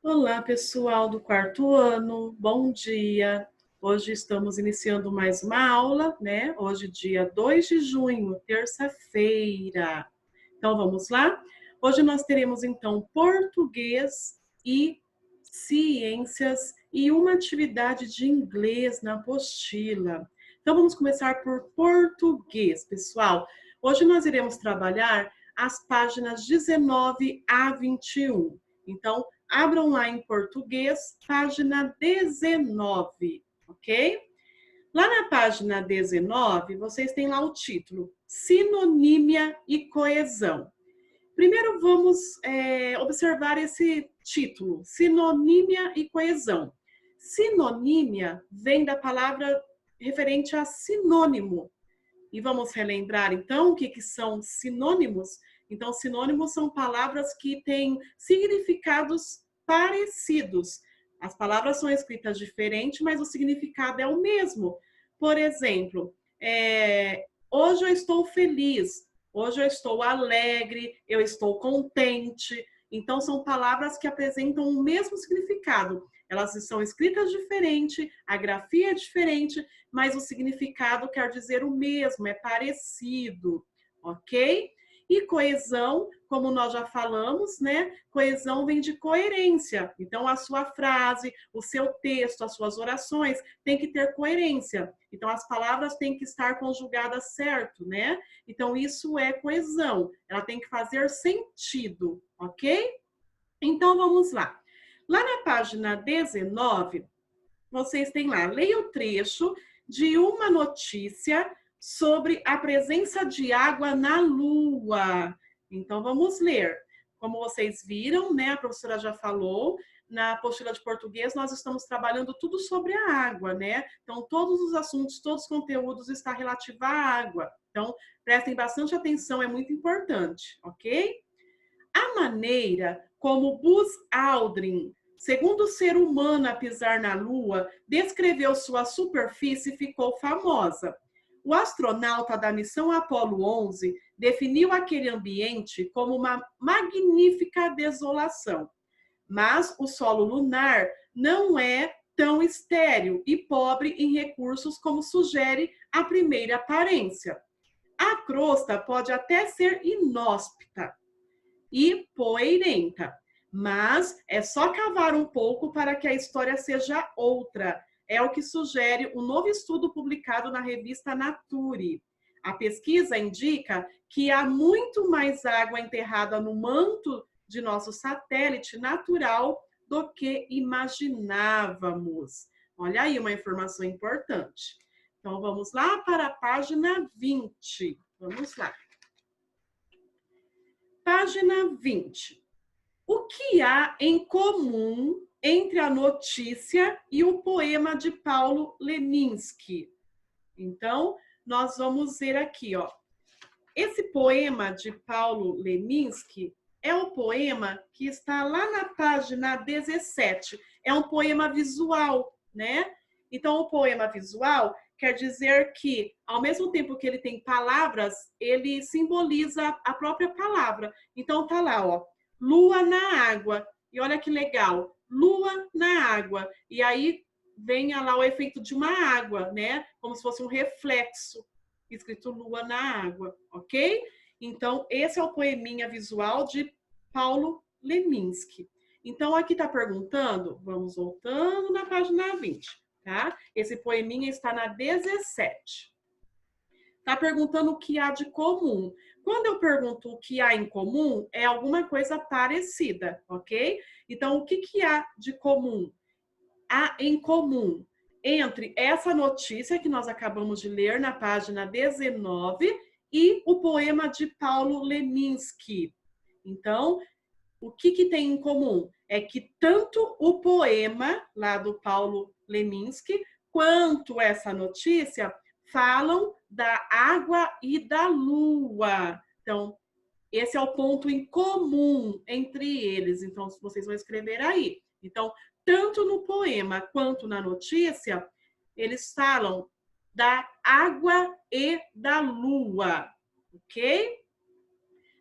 Olá, pessoal do quarto ano, bom dia! Hoje estamos iniciando mais uma aula, né? Hoje, dia 2 de junho, terça-feira. Então, vamos lá? Hoje nós teremos, então, português e ciências e uma atividade de inglês na apostila. Então, vamos começar por português, pessoal. Hoje nós iremos trabalhar as páginas 19 a 21. Então, abram lá em português, página 19, ok? Lá na página 19, vocês têm lá o título, Sinonímia e Coesão. Primeiro vamos observar esse título, Sinonímia e Coesão. Sinonímia vem da palavra referente a sinônimo. E vamos relembrar, então, o que são sinônimos? Então, sinônimos são palavras que têm significados parecidos. As palavras são escritas diferente, mas o significado é o mesmo. Por exemplo, hoje eu estou feliz, hoje eu estou alegre, eu estou contente. Então, são palavras que apresentam o mesmo significado. Elas são escritas diferente, a grafia é diferente, mas o significado quer dizer o mesmo, é parecido, ok? E coesão, como nós já falamos, né? Coesão vem de coerência. Então, a sua frase, o seu texto, as suas orações têm que ter coerência. Então, as palavras têm que estar conjugadas certo, né? Então, isso é coesão. Ela tem que fazer sentido, ok? Então, vamos lá. Lá na página 19, vocês têm lá, leia o trecho de uma notícia sobre a presença de água na Lua. Então, vamos ler. Como vocês viram, né, a professora já falou, na apostila de português nós estamos trabalhando tudo sobre a água, né? Então, todos os assuntos, todos os conteúdos estão relativos à água. Então, prestem bastante atenção, é muito importante, ok? A maneira como Buzz Aldrin, segundo ser humano a pisar na Lua, descreveu sua superfície ficou famosa. O astronauta da missão Apollo 11 definiu aquele ambiente como uma magnífica desolação. Mas o solo lunar não é tão estéril e pobre em recursos como sugere a primeira aparência. A crosta pode até ser inóspita e poeirenta. Mas é só cavar um pouco para que a história seja outra. É o que sugere um novo estudo publicado na revista Nature. A pesquisa indica que há muito mais água enterrada no manto de nosso satélite natural do que imaginávamos. Olha aí uma informação importante. Então vamos lá para a página 20. Vamos lá. Página 20. O que há em comum entre a notícia e o poema de Paulo Leminski? Então, nós vamos ver aqui, ó. Esse poema de Paulo Leminski é o poema que está lá na página 17. É um poema visual, né? Então, o poema visual quer dizer que, ao mesmo tempo que ele tem palavras, ele simboliza a própria palavra. Então, tá lá, ó, lua na água. E olha que legal, lua na água. E aí vem lá o efeito de uma água, né? Como se fosse um reflexo, escrito lua na água, ok? Então, esse é o poeminha visual de Paulo Leminski. Então, aqui está perguntando, vamos voltando na página 20. Tá? Esse poeminha está na 17. Está perguntando o que há de comum. Quando eu pergunto o que há em comum, é alguma coisa parecida, ok? Então, o que há de comum? Há em comum entre essa notícia que nós acabamos de ler na página 19 e o poema de Paulo Leminski. Então, o que tem em comum? É que tanto o poema lá do Paulo Leminski quanto essa notícia falam da água e da lua. Então, esse é o ponto em comum entre eles. Então, vocês vão escrever aí. Então, tanto no poema quanto na notícia, eles falam da água e da lua, ok?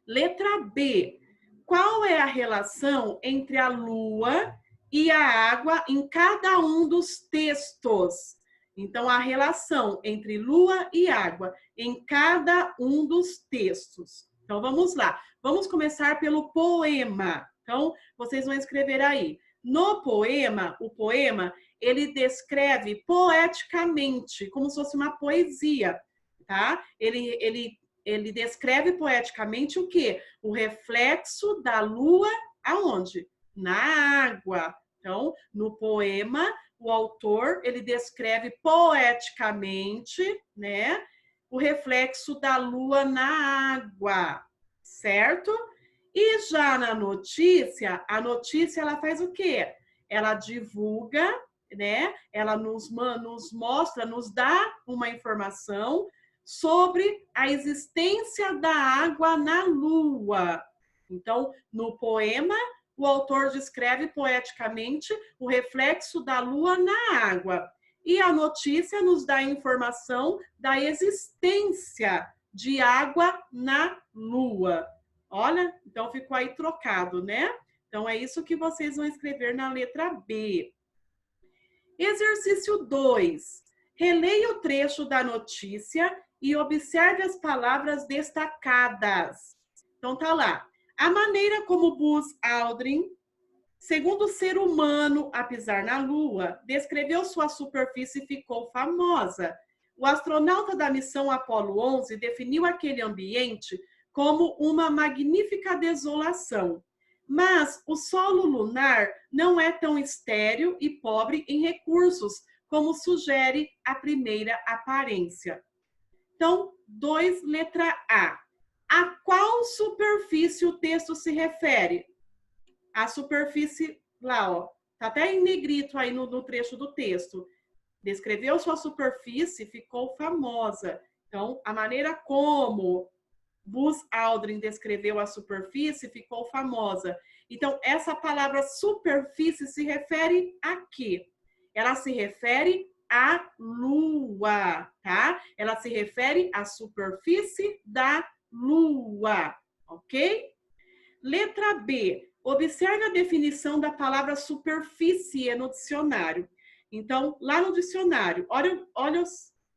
Letra B. Qual é a relação entre a lua e a água em cada um dos textos. Então, a relação entre lua e água em cada um dos textos. Então, vamos lá. Vamos começar pelo poema. Então, vocês vão escrever aí. No poema, o poema, ele descreve poeticamente, como se fosse uma poesia, tá? Ele descreve poeticamente o quê? O reflexo da lua aonde? Na água. Então, no poema, o autor, ele descreve poeticamente, né, o reflexo da lua na água, certo? E já na notícia, a notícia ela faz o quê? Ela divulga, né? Ela nos mostra, nos dá uma informação sobre a existência da água na lua. Então, no poema, o autor descreve poeticamente o reflexo da lua na água. E a notícia nos dá a informação da existência de água na lua. Olha, então ficou aí trocado, né? Então é isso que vocês vão escrever na letra B. Exercício 2. Releia o trecho da notícia e observe as palavras destacadas. Então tá lá. A maneira como Buzz Aldrin, segundo ser humano a pisar na Lua, descreveu sua superfície e ficou famosa. O astronauta da missão Apollo 11 definiu aquele ambiente como uma magnífica desolação. Mas o solo lunar não é tão estéril e pobre em recursos como sugere a primeira aparência. Então, 2, letra A. A qual superfície o texto se refere? A superfície lá, ó, tá até em negrito aí no trecho do texto. Descreveu sua superfície, ficou famosa. Então, a maneira como Buzz Aldrin descreveu a superfície ficou famosa. Então, essa palavra superfície se refere a quê? Ela se refere à Lua, tá? Ela se refere à superfície da Lua, ok? Letra B. Observe a definição da palavra superfície no dicionário. Então, lá no dicionário, olha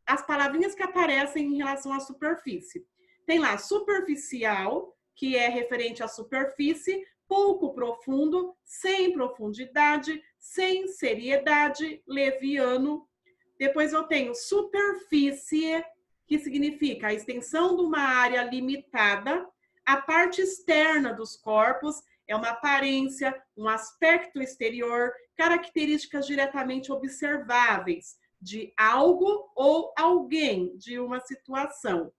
as palavrinhas que aparecem em relação à superfície. Tem lá superficial, que é referente à superfície, pouco profundo, sem profundidade, sem seriedade, leviano. Depois eu tenho superfície, que significa a extensão de uma área limitada. A parte externa dos corpos é uma aparência, um aspecto exterior, características diretamente observáveis de algo ou alguém, de uma situação.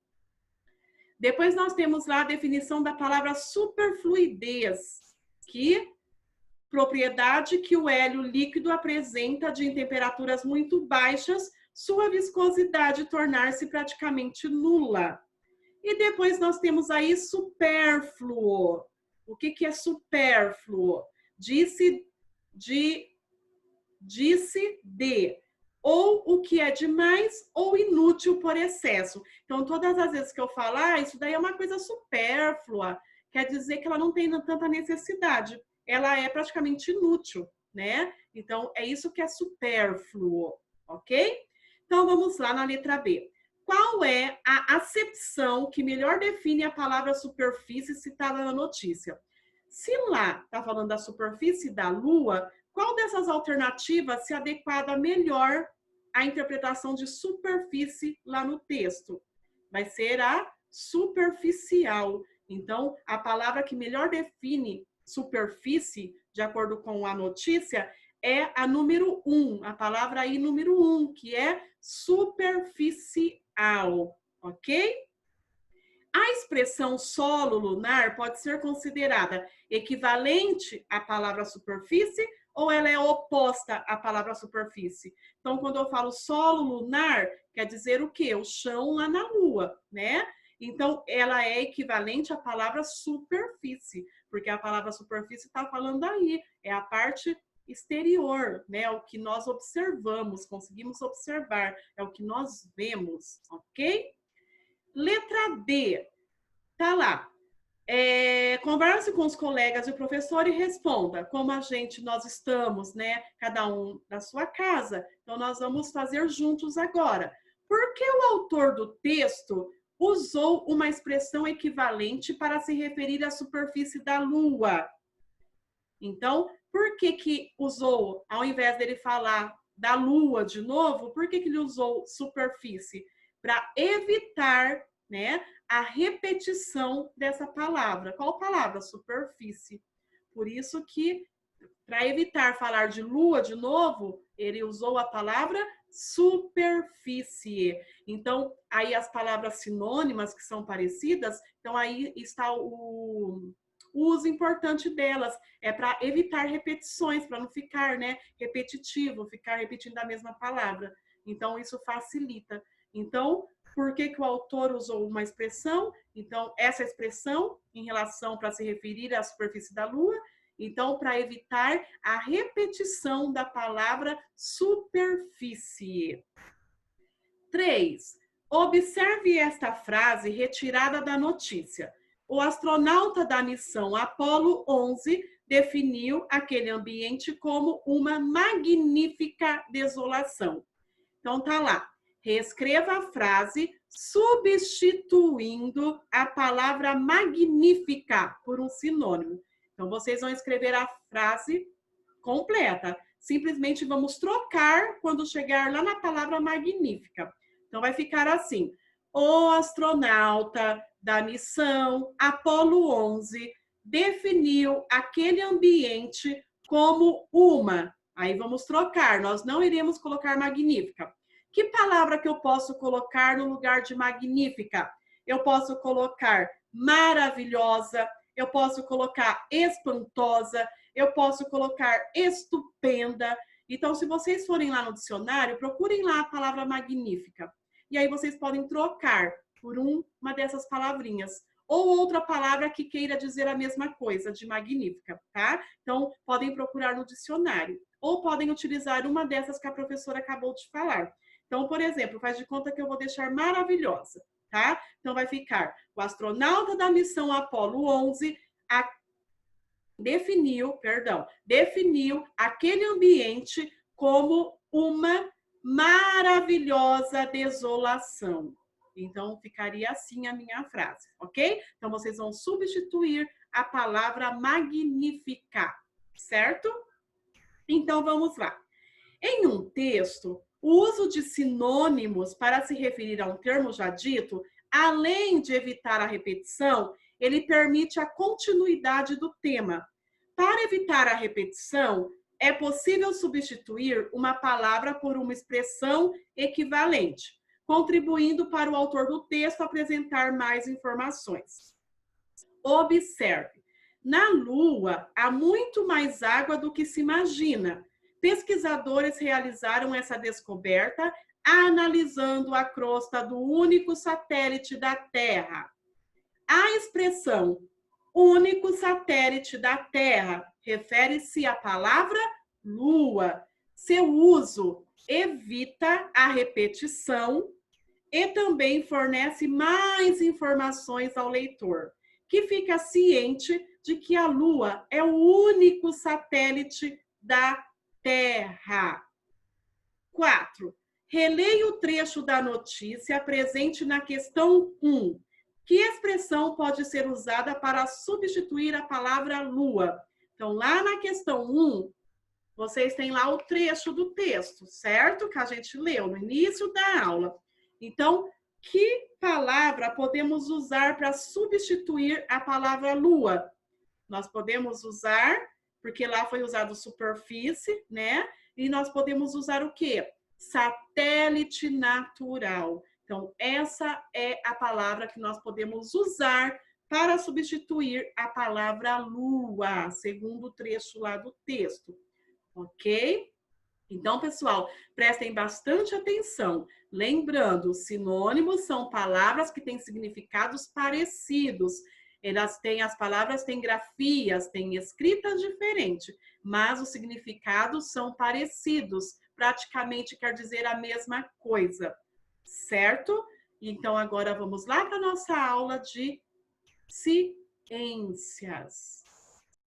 Depois nós temos lá a definição da palavra superfluidez, que propriedade que o hélio líquido apresenta de em temperaturas muito baixas, sua viscosidade tornar-se praticamente nula. E depois nós temos aí supérfluo. O que é supérfluo? Disse de ou o que é demais ou inútil por excesso. Então, todas as vezes que eu falar, isso daí é uma coisa supérflua, quer dizer que ela não tem tanta necessidade, ela é praticamente inútil, né? Então, é isso que é supérfluo, ok? Então, vamos lá na letra B. Qual é a acepção que melhor define a palavra superfície citada na notícia? Se lá está falando da superfície da Lua, qual dessas alternativas se adequada melhor à interpretação de superfície lá no texto? Vai ser a superficial. Então, a palavra que melhor define superfície, de acordo com a notícia, é a número 1, a palavra aí número 1, que é superficial, ok? A expressão solo lunar pode ser considerada equivalente à palavra superfície ou ela é oposta à palavra superfície? Então, quando eu falo solo lunar, quer dizer o quê? O chão lá na Lua, né? Então, ela é equivalente à palavra superfície, porque a palavra superfície está falando aí, é a parte exterior, né? O que nós observamos, conseguimos observar, é o que nós vemos, ok? Letra D, tá lá. Converse com os colegas e o professor e responda como nós estamos, né? Cada um na sua casa. Então, nós vamos fazer juntos agora. Por que o autor do texto usou uma expressão equivalente para se referir à superfície da Lua? Então, por que usou, ao invés dele falar da Lua de novo, por que ele usou superfície? Para evitar, né, a repetição dessa palavra. Qual palavra? Superfície. Por isso que, para evitar falar de lua de novo, ele usou a palavra superfície. Então, aí as palavras sinônimas que são parecidas, então aí está o uso importante delas. É para evitar repetições, para não ficar, né, repetitivo, ficar repetindo a mesma palavra. Então, isso facilita. Então, por que o autor usou uma expressão? Então, essa expressão, em relação para se referir à superfície da Lua, então, para evitar a repetição da palavra superfície. 3. Observe esta frase retirada da notícia. O astronauta da missão Apollo 11 definiu aquele ambiente como uma magnífica desolação. Então, tá lá. Reescreva a frase substituindo a palavra magnífica por um sinônimo. Então, vocês vão escrever a frase completa. Simplesmente vamos trocar quando chegar lá na palavra magnífica. Então, vai ficar assim. O astronauta da missão Apollo 11 definiu aquele ambiente como uma. Aí vamos trocar. Nós não iremos colocar magnífica. Que palavra que eu posso colocar no lugar de magnífica? Eu posso colocar maravilhosa, eu posso colocar espantosa, eu posso colocar estupenda. Então, se vocês forem lá no dicionário, procurem lá a palavra magnífica. E aí vocês podem trocar por uma dessas palavrinhas. Ou outra palavra que queira dizer a mesma coisa, de magnífica, tá? Então, podem procurar no dicionário. Ou podem utilizar uma dessas que a professora acabou de falar. Então, por exemplo, faz de conta que eu vou deixar maravilhosa, tá? Então, vai ficar o astronauta da missão Apollo 11 definiu aquele ambiente como uma maravilhosa desolação. Então, ficaria assim a minha frase, ok? Então, vocês vão substituir a palavra magnificar, certo? Então, vamos lá. Em um texto, o uso de sinônimos para se referir a um termo já dito, além de evitar a repetição, ele permite a continuidade do tema. Para evitar a repetição, é possível substituir uma palavra por uma expressão equivalente, contribuindo para o autor do texto apresentar mais informações. Observe, na Lua há muito mais água do que se imagina. Pesquisadores realizaram essa descoberta analisando a crosta do único satélite da Terra. A expressão único satélite da Terra refere-se à palavra Lua. Seu uso evita a repetição e também fornece mais informações ao leitor, que fica ciente de que a Lua é o único satélite da Terra. 4. Releia o trecho da notícia presente na questão 1. Que expressão pode ser usada para substituir a palavra lua? Então, lá na questão 1, vocês têm lá o trecho do texto, certo? Que a gente leu no início da aula. Então, que palavra podemos usar para substituir a palavra lua? Nós podemos usar, porque lá foi usado superfície, né? E nós podemos usar o quê? Satélite natural. Então, essa é a palavra que nós podemos usar para substituir a palavra lua, segundo o trecho lá do texto. Ok? Então, pessoal, prestem bastante atenção. Lembrando, sinônimos são palavras que têm significados parecidos. As palavras têm grafias, têm escritas diferentes, mas os significados são parecidos. Praticamente quer dizer a mesma coisa, certo? Então, agora vamos lá para a nossa aula de ênsias.